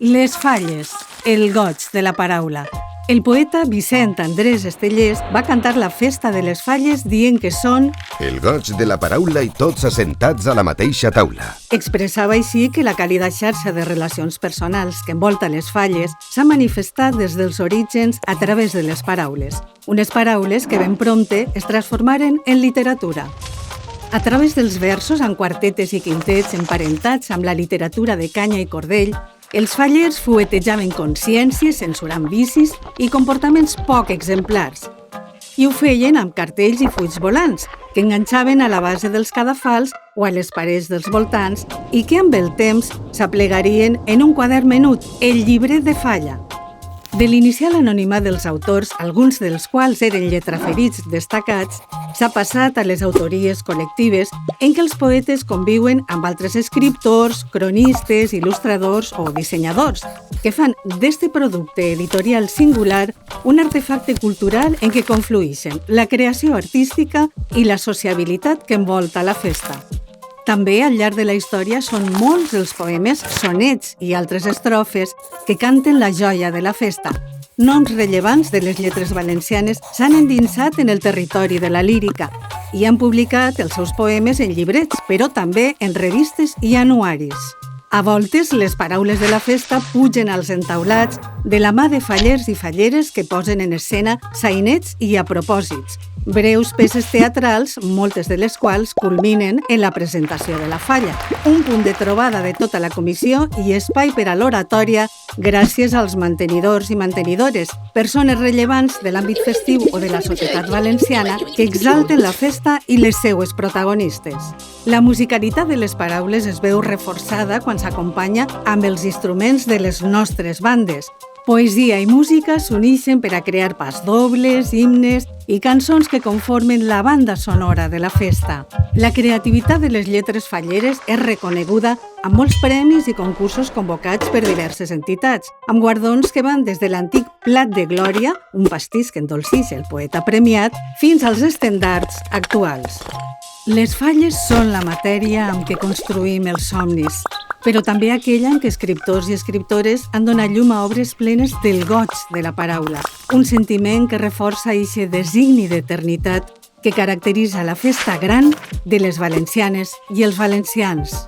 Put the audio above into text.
Les falles, el goig de la paraula. El poeta Vicent Andrés Estellés va cantar la festa de les falles dient que són el goig de la paraula i tots assentats a la mateixa taula. Expressava així que la càlida xarxa de relacions personals que envolta les falles s'ha manifestat des dels orígens a través de les paraules. Unes paraules que ben prompte es transformaren en literatura. A través dels versos en quartetes i quintets emparentats amb la literatura de canya i cordell, els fallers fuetejaven consciències, censurant vicis i comportaments poc exemplars. I ho feien amb cartells i fulls volants, que enganxaven a la base dels cadafals o a les parets dels voltants i que amb el temps s'aplegarien en un quadern menut, el llibret de falla. De l'inicial anonimat dels autors, alguns dels quals eren lletraferits destacats, s'ha passat a les autories col·lectives en què els poetes conviuen amb altres escriptors, cronistes, il·lustradors o dissenyadors, que fan d'este producte editorial singular un artefacte cultural en què confluïxen la creació artística i la sociabilitat que envolta la festa. També, al llarg de la història, són molts els poemes, sonets i altres estrofes que canten la joia de la festa. Noms rellevants de les lletres valencianes s'han endinsat en el territori de la lírica i han publicat els seus poemes en llibrets, però també en revistes i anuaris. A voltes, les paraules de la festa pugen als entaulats de la mà de fallers i falleres que posen en escena sainets i apropòsits, breus peces teatrals, moltes de les quals culminen en la presentació de la falla, un punt de trobada de tota la comissió i espai per a l'oratòria gràcies als mantenidors i mantenidores, persones rellevants de l'àmbit festiu o de la societat valenciana que exalten la festa i les seues protagonistes. La musicalitat de les paraules es veu reforçada quan s'acompanya amb els instruments de les nostres bandes. Poesia i música s'uneixen per a crear pasdobles, himnes i cançons que conformen la banda sonora de la festa. La creativitat de les lletres falleres és reconeguda amb molts premis i concursos convocats per diverses entitats, amb guardons que van des de l'antic Plat de Glòria, un pastís que endolcix el poeta premiat, fins als estendards actuals. Les falles són la matèria amb què construïm els somnis, però també aquella en què escriptors i escriptores han donat llum a obres plenes del goig de la paraula, un sentiment que reforça eixe designi d'eternitat que caracteritza la festa gran de les valencianes i els valencians.